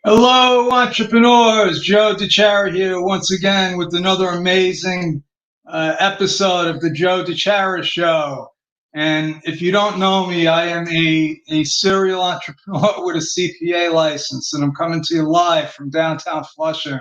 Hello, entrepreneurs. Joe DeChara here once again with another amazing episode of the Joe DeChara Show. And if you don't know me, I am a serial entrepreneur with a CPA license, and I'm coming to you live from downtown Flushing.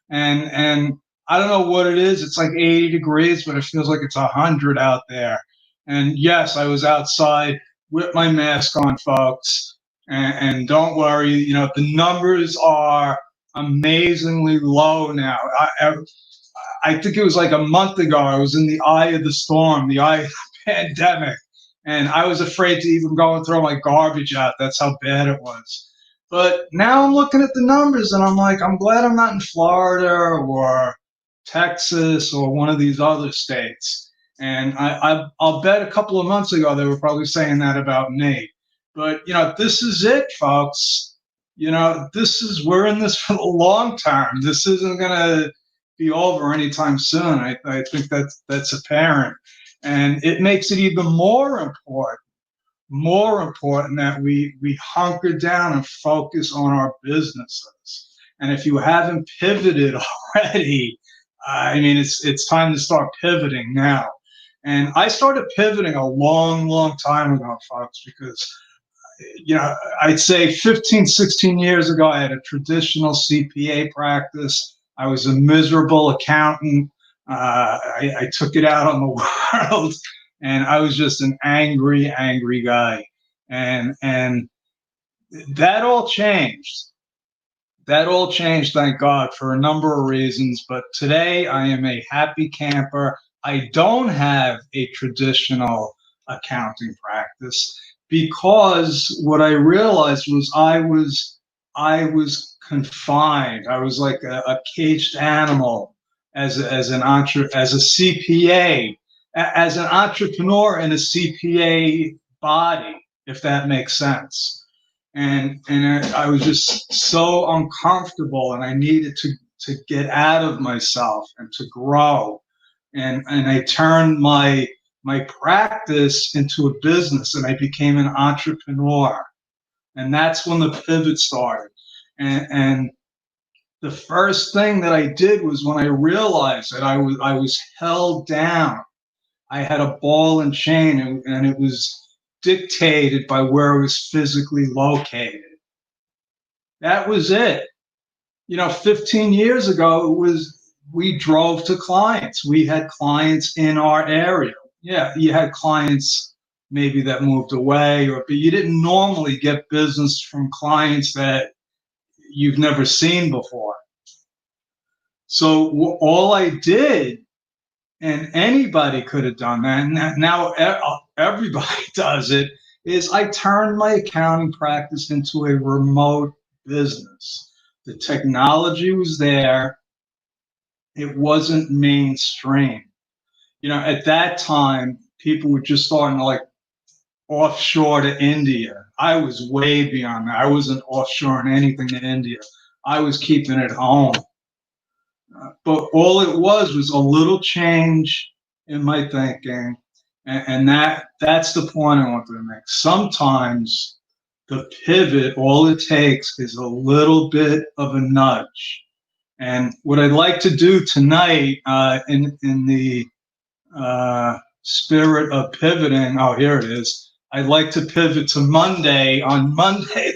And I don't know what it is. It's like 80 degrees, but it feels like it's 100 out there. And yes, I was outside with my mask on, folks. And don't worry, the numbers are amazingly low now. I think it was like a month ago, I was in the eye of the storm, the eye of the pandemic, and I was afraid to even go and throw my garbage out. That's how bad it was. But now I'm looking at the numbers and I'm like, I'm glad I'm not in Florida or Texas or one of these other states. And I'll bet a couple of months ago they were probably saying that about me. But this is it, folks. We're in this for the long term. This isn't gonna be over anytime soon. I think that's apparent. And it makes it even more important that we hunker down and focus on our businesses. And if you haven't pivoted already, I mean, it's time to start pivoting now. And I started pivoting a long, long time ago, folks, because I'd say 15, 16 years ago, I had a traditional CPA practice. I was a miserable accountant. I took it out on the world, and I was just an angry, angry guy. And that all changed. That all changed, thank God, for a number of reasons. But today, I am a happy camper. I don't have a traditional accounting practice because what I realized was I was confined. I was like a caged animal as a CPA, as an entrepreneur in a CPA body, if that makes sense. And I was just so uncomfortable, and I needed to get out of myself and to grow. And I turned my practice into a business, and I became an entrepreneur. And that's when the pivot started. And the first thing that I did was when I realized that I was held down. I had a ball and chain, and it was dictated by where I was physically located. That was it. 15 years ago, it was we drove to clients. We had clients in our area. Yeah, you had clients maybe that moved away, but you didn't normally get business from clients that you've never seen before. So all I did, and anybody could have done that, and now everybody does it, is I turned my accounting practice into a remote business. The technology was there. It wasn't mainstream. At that time, people were just starting to like offshore to India. I was way beyond that. I wasn't offshoring anything to India. I was keeping it home. But all it was a little change in my thinking. And that's the point I wanted to make. Sometimes the pivot, all it takes is a little bit of a nudge. And what I'd like to do tonight, in the spirit of pivoting, oh, here it is. I'd like to pivot to Monday. On Monday,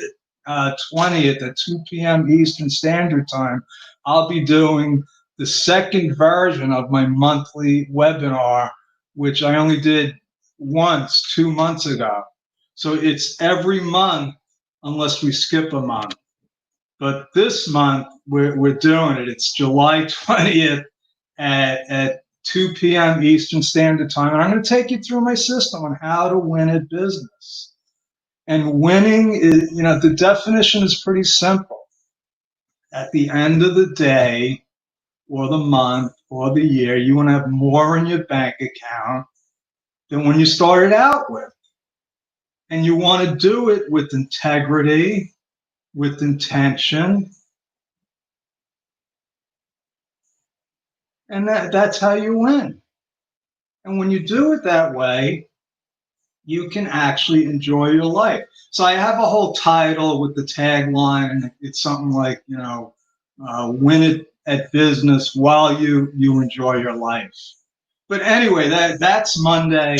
the 20th at 2 p.m. Eastern Standard Time, I'll be doing the second version of my monthly webinar, which I only did once 2 months ago. So it's every month unless we skip a month. But this month we're doing it. It's July 20th at 2 p.m. Eastern Standard Time. And I'm going to take you through my system on how to win at business. And winning is, the definition is pretty simple. At the end of the day, or the month, or the year, you want to have more in your bank account than when you started out with. And you want to do it with integrity, with intention. And that's how you win. And when you do it that way, you can actually enjoy your life. So I have a whole title with the tagline. It's something like, win it at business while you enjoy your life. But anyway, that's Monday.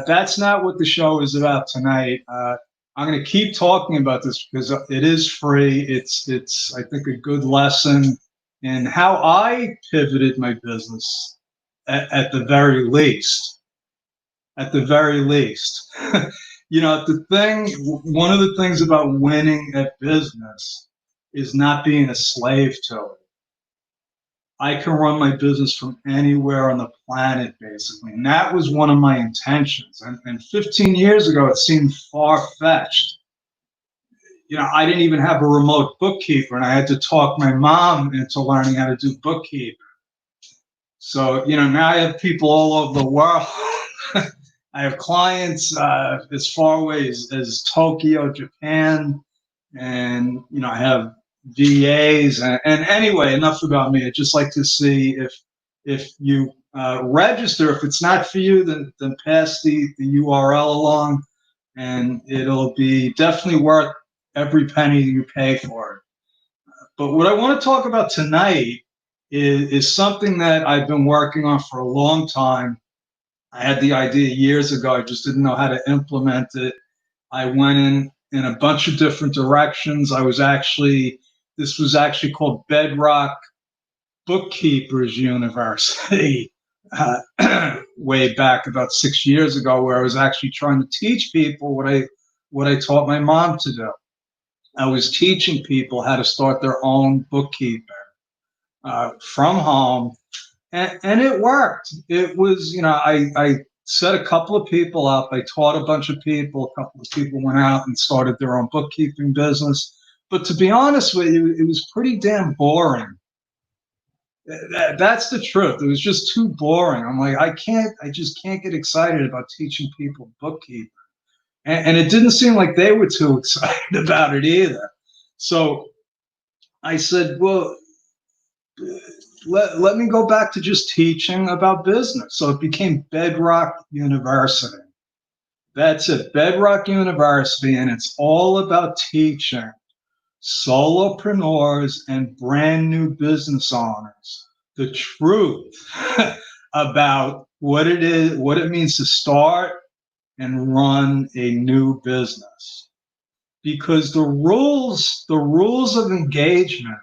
That's not what the show is about tonight. I'm going to keep talking about this because it is free. It's I think a good lesson in how I pivoted my business at the very least. At the very least, one of the things about winning at business is not being a slave to it. I can run my business from anywhere on the planet, basically. And that was one of my intentions. And 15 years ago, it seemed far-fetched. I didn't even have a remote bookkeeper, and I had to talk my mom into learning how to do bookkeeping. So, now I have people all over the world. I have clients as far away as Tokyo, Japan, and I have VAs. And anyway, enough about me. I'd just like to see if you register. If it's not for you, then pass the URL along, and it'll be definitely worth every penny you pay for it. But what I want to talk about tonight is something that I've been working on for a long time. I had the idea years ago. I just didn't know how to implement it. I went in a bunch of different directions. This was actually called Bedrock Bookkeepers University way back about 6 years ago, where I was actually trying to teach people what I taught my mom to do. I was teaching people how to start their own bookkeeping from home. And it worked. It was, I set a couple of people up. I taught a bunch of people. A couple of people went out and started their own bookkeeping business. But to be honest with you, it was pretty damn boring. That's the truth. It was just too boring. I'm like, I just can't get excited about teaching people bookkeeping. And it didn't seem like they were too excited about it either. So I said, well, let me go back to just teaching about business. So it became Bedrock University. That's it, Bedrock University, and it's all about teaching solopreneurs and brand new business owners the truth about what it is, what it means to start and run a new business. Because the rules of engagement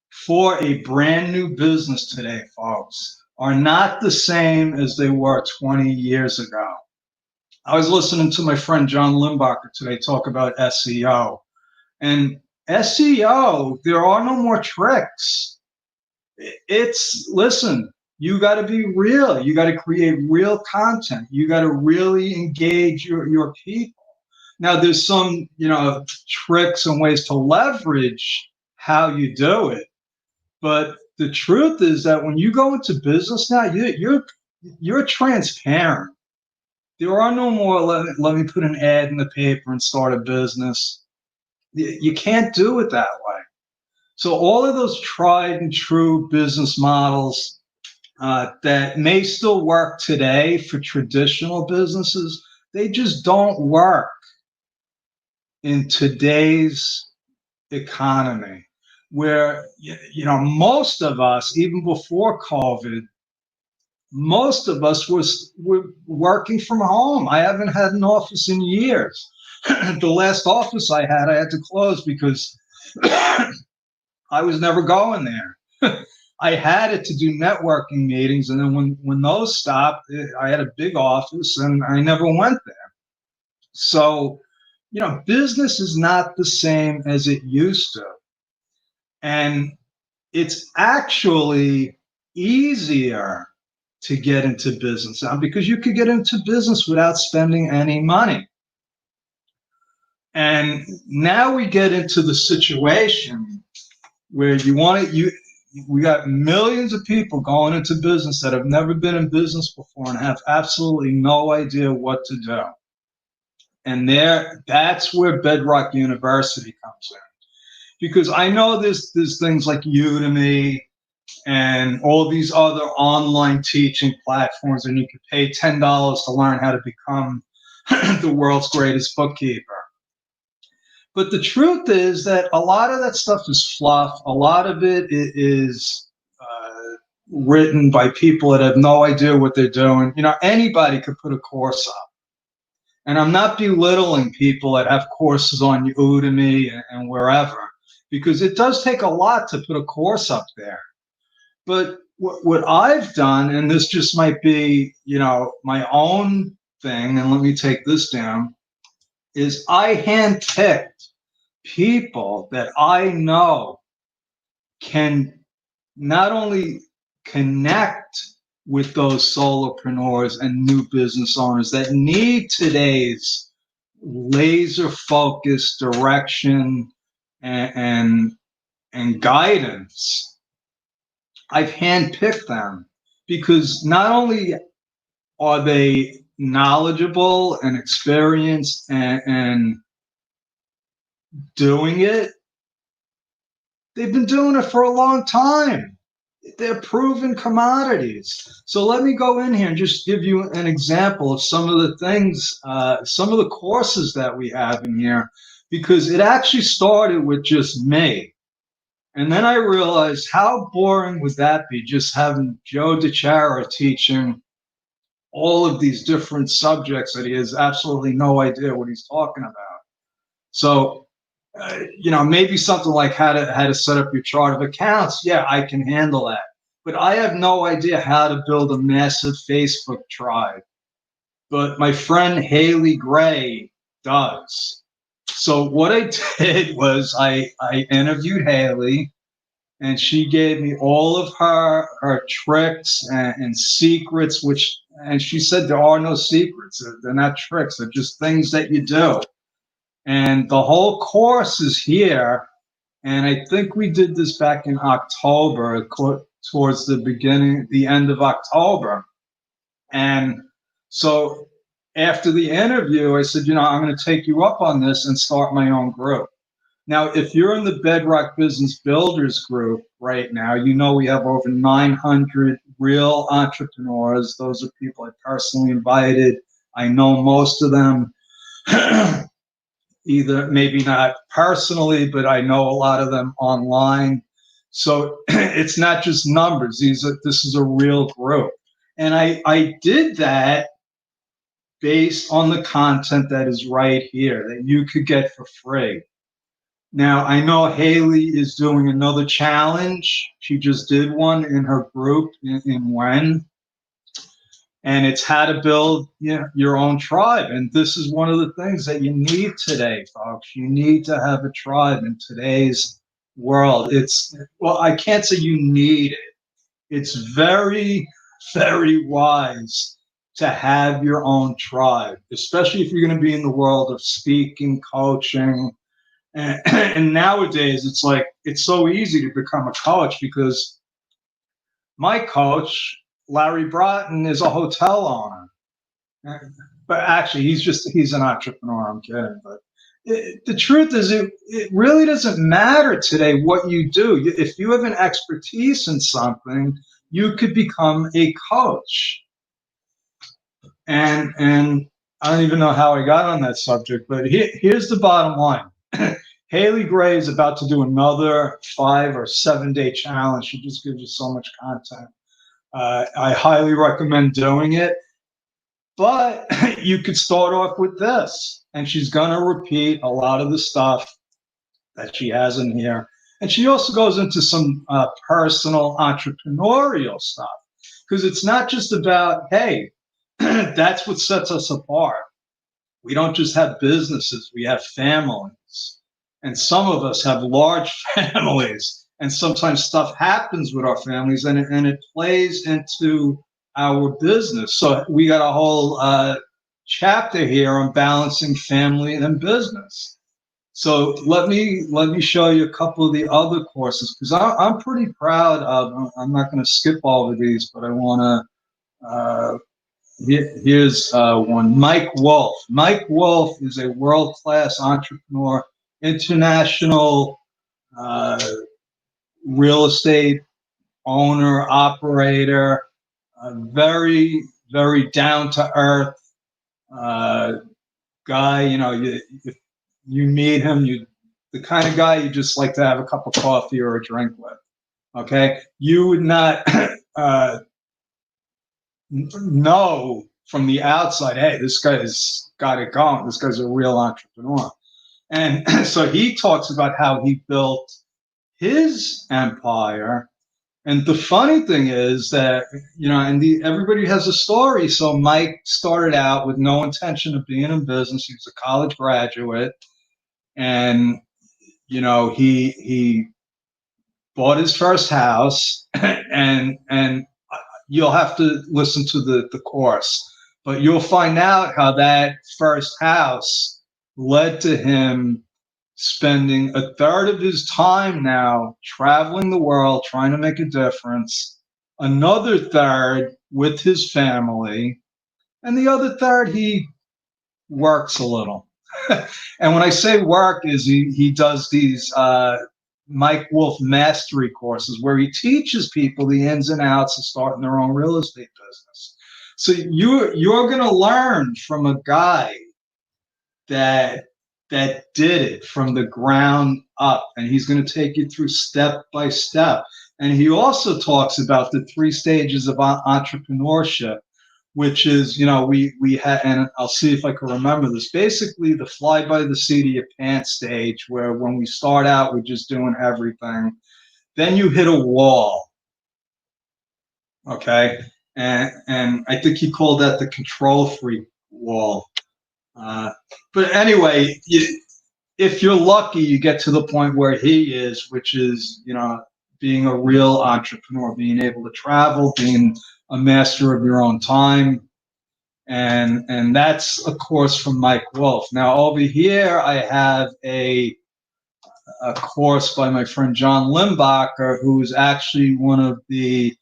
for a brand new business today, folks, are not the same as they were 20 years ago. I was listening to my friend John Limbacher today talk about SEO. And SEO, there are no more tricks. Listen, you got to be real. You got to create real content. You got to really engage your people. Now, there's some, tricks and ways to leverage how you do it. But the truth is that when you go into business now, you're transparent. There are no more let me put an ad in the paper and start a business. You can't do it that way. So all of those tried and true business models that may still work today for traditional businesses, they just don't work in today's economy, where most of us, even before COVID, most of us were working from home. I haven't had an office in years. The last office I had to close because I was never going there. I had it to do networking meetings, and then when those stopped, I had a big office, and I never went there. So, business is not the same as it used to. And it's actually easier to get into business now because you could get into business without spending any money. And now we get into the situation where we got millions of people going into business that have never been in business before and have absolutely no idea what to do. And that's where Bedrock University comes in. Because I know there's things like Udemy and all these other online teaching platforms, and you can pay $10 to learn how to become the world's greatest bookkeeper. But the truth is that a lot of that stuff is fluff. A lot of it is written by people that have no idea what they're doing. You know, anybody could put a course up. And I'm not belittling people that have courses on Udemy and wherever, because it does take a lot to put a course up there. But what I've done, and this just might be, you know, my own thing, and let me take this down, is I handpicked people that I know can not only connect with those solopreneurs and new business owners that need today's laser focused direction and guidance. I've handpicked them because not only are they knowledgeable and experienced and doing it, they've been doing it for a long time. They're proven commodities. So let me go in here and just give you an example of some of the things, some of the courses that we have in here, because it actually started with just me. And then I realized how boring would that be, just having Joe DeChara teaching all of these different subjects that he has absolutely no idea what he's talking about. So, you know, maybe something like how to set up your chart of accounts. Yeah, I can handle that. But I have no idea how to build a massive Facebook tribe. But my friend Haley Gray does. So what I did was I interviewed Haley, and she gave me all of her tricks and secrets, and she said there are no secrets. They're not tricks. They're just things that you do. And the whole course is here. And I think we did this back in October, towards the end of October. And so after the interview, I said, you know, I'm going to take you up on this and start my own group. Now, if you're in the Bedrock Business Builders group right now, you know we have over 900 real entrepreneurs. Those are people I personally invited. I know most of them, either maybe not personally, but I know a lot of them online. So it's not just numbers. This is a real group. And I did that based on the content that is right here that you could get for free. Now, I know Haley is doing another challenge. She just did one in her group in Wen. And it's how to build, you know, your own tribe. And this is one of the things that you need today, folks. You need to have a tribe in today's world. Well, I can't say you need it. It's very, very wise to have your own tribe, especially if you're going to be in the world of speaking, coaching. And nowadays, it's like, it's so easy to become a coach because my coach, Larry Broughton, is a hotel owner. But actually, he's an entrepreneur. I'm kidding. But the truth is, it really doesn't matter today what you do. If you have an expertise in something, you could become a coach. And I don't even know how I got on that subject, but here's the bottom line. Haley Gray is about to do another 5 or 7 day challenge. She just gives you so much content. I highly recommend doing it, but you could start off with this, and she's going to repeat a lot of the stuff that she has in here. And she also goes into some personal entrepreneurial stuff, because it's not just about, hey, that's what sets us apart. We don't just have businesses, we have families. And some of us have large families, and sometimes stuff happens with our families, and it plays into our business. So we got a whole chapter here on balancing family and business. So let me show you a couple of the other courses, because I'm pretty proud of. I'm not going to skip all of these, but I want to. Here's one. Mike Wolf. Mike Wolf is a world-class entrepreneur, international real estate owner, operator, very, very down to earth, guy, if you meet him, the kind of guy you just like to have a cup of coffee or a drink with. Okay, you would not know from the outside, hey, this guy's got it going. This guy's a real entrepreneur. And so he talks about how he built his empire. And the funny thing is that, everybody has a story. So Mike started out with no intention of being in business. He was a college graduate. And, he bought his first house and you'll have to listen to the course, but you'll find out how that first house led to him spending a third of his time now traveling the world, trying to make a difference, another third with his family, and the other third he works a little. And when I say work, is he does these Mike Wolf mastery courses where he teaches people the ins and outs of starting their own real estate business. So you're going to learn from a guy that did it from the ground up, and he's going to take you through step by step. And he also talks about the 3 stages of entrepreneurship, which is, we had, and I'll see if I can remember this, basically the fly by the seat of your pants stage, where when we start out, we're just doing everything. Then you hit a wall. Okay. And I think he called that the control freak wall. But anyway, if you're lucky, you get to the point where he is, which is, being a real entrepreneur, being able to travel, being a master of your own time. And that's a course from Mike Wolf. Now over here, I have a course by my friend John Limbacher, who is actually one of the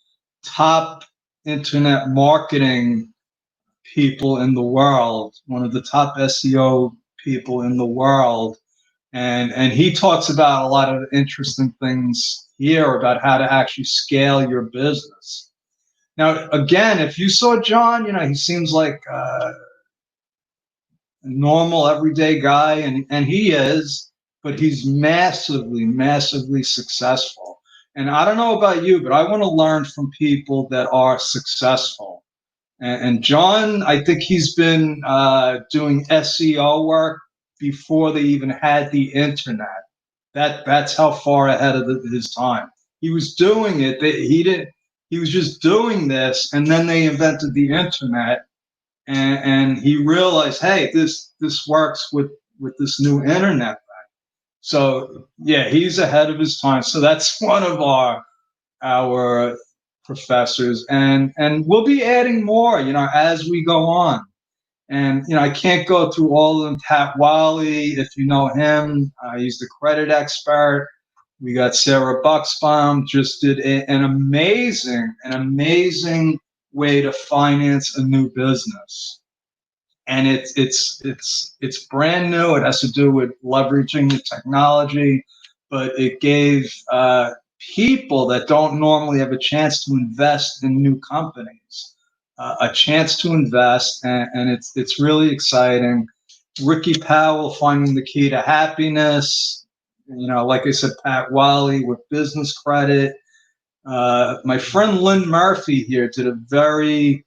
top internet marketing people in the world, one of the top SEO people in the world. And he talks about a lot of interesting things here about how to actually scale your business. Now, again, if you saw John, he seems like a normal, everyday guy, and he is, but he's massively, massively successful. And I don't know about you, but I want to learn from people that are successful. And John, I think he's been doing SEO work before they even had the internet. That's how far ahead of his time. He was doing it. He was just doing this, and then they invented the internet, and he realized, hey, this works with this new internet thing. So yeah, he's ahead of his time. So that's one of our professors, and we'll be adding more, as we go on. And I can't go through all of them. Pat Wiley, if you know him, he's the credit expert. We got Sara Bauxbaum, just did an amazing way to finance a new business. And it's brand new. It has to do with leveraging the technology, but it gave people that don't normally have a chance to invest in new companies a chance to invest, and it's really exciting. Ricky Powell, Finding the Key to Happiness. Like I said, Pat Wiley with business credit. My friend Lynn Murphy here did a very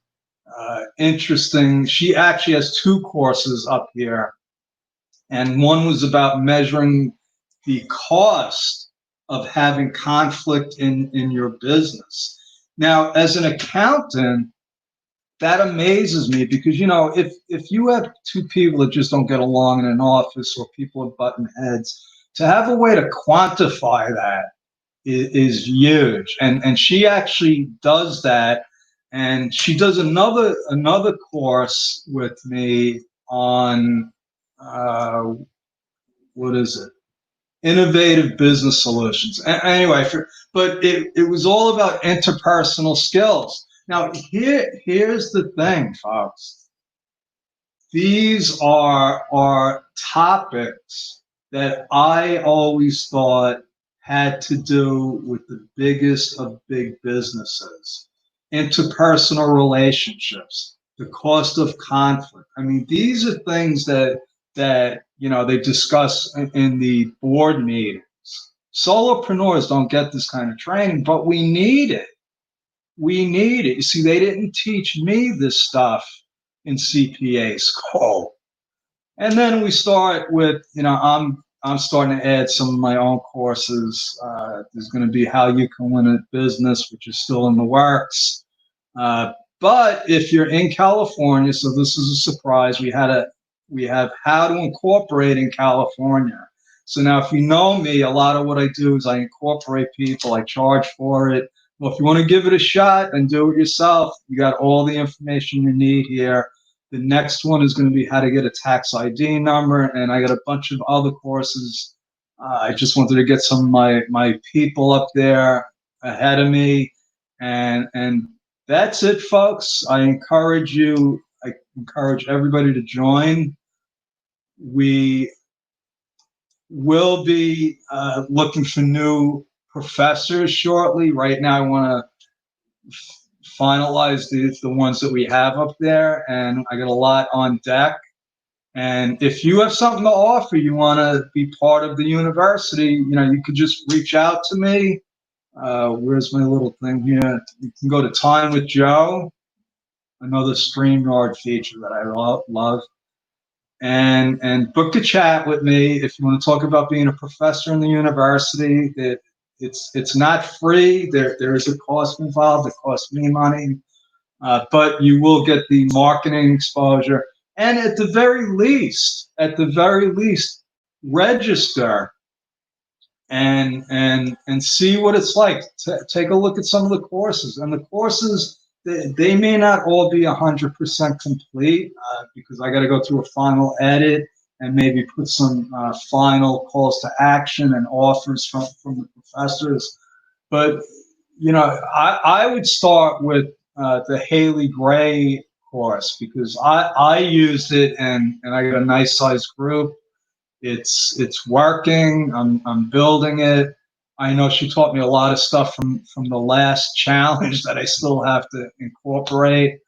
interesting. She actually has 2 courses up here, and one was about measuring the cost of having conflict in your business. Now, as an accountant, that amazes me because, if you have 2 people that just don't get along in an office, or people are button heads, to have a way to quantify that is huge. And she actually does that. And she does another course with me on, what is it? Innovative business solutions. Anyway, but it was all about interpersonal skills. Now, here's the thing, folks. These are topics that I always thought had to do with the biggest of big businesses. Interpersonal relationships, the cost of conflict. I mean, these are things that that, they discuss in the board meetings. Solopreneurs don't get this kind of training, but we need it. We need it. You see, they didn't teach me this stuff in CPA school. And then we start with, I'm starting to add some of my own courses. There's going to be How You Can Win a Business, which is still in the works. But if you're in California, so this is a surprise, we have How to Incorporate in California. So now if you know me, a lot of what I do is I incorporate people, I charge for it. Well, if you want to give it a shot and do it yourself, you got all the information you need here. The next one is going to be how to get a tax ID number, and I got a bunch of other courses. I just wanted to get some of my people up there ahead of me, and that's it, folks. I encourage everybody to join. We will be looking for new professors shortly. Right now, I want to finalize the ones that we have up there, and I got a lot on deck. And if you have something to offer, you want to be part of the university, you could just reach out to me. Where's my little thing here? You can go to Time with Joe, another StreamYard feature that I love, and book a chat with me if you want to talk about being a professor in the university. It's not free. There is a cost involved. It costs me money, but you will get the marketing exposure. And at the very least, register and see what it's like. Take a look at some of the courses. And the courses, they may not all be 100% complete because I got to go through a final edit and maybe put some final calls to action and offers from the professors. But, I would start with the Haley Gray course because I used it and I got a nice sized group. It's working. I'm building it. I know she taught me a lot of stuff from the last challenge that I still have to incorporate.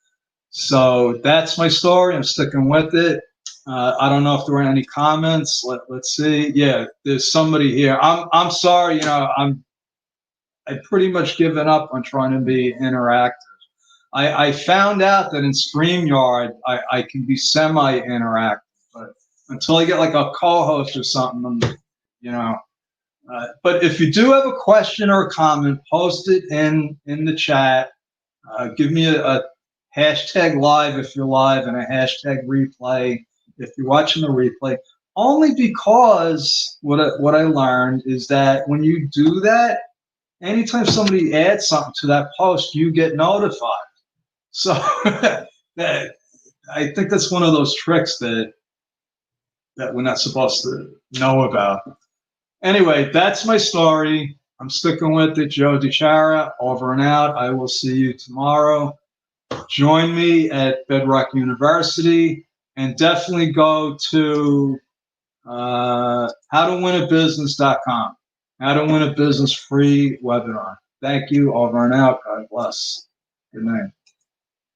So that's my story. I'm sticking with it. I don't know if there were any comments. Let's see. Yeah, there's somebody here. I'm sorry. I pretty much given up on trying to be interactive. I found out that in StreamYard I can be semi-interactive, but until I get like a co-host or something, but if you do have a question or a comment, post it in the chat. Give me a hashtag live if you're live and a hashtag replay if you're watching the replay. Only because what I learned is that when you do that, anytime somebody adds something to that post, you get notified. So that, I think that's one of those tricks that we're not supposed to know about. Anyway, that's my story. I'm sticking with it. Joe DiChiara, over and out. I will see you tomorrow. Join me at Bedrock University, and definitely go to howtowinabusiness.com. How to Win a Business free webinar. Thank you. Over and out. God bless. Good night.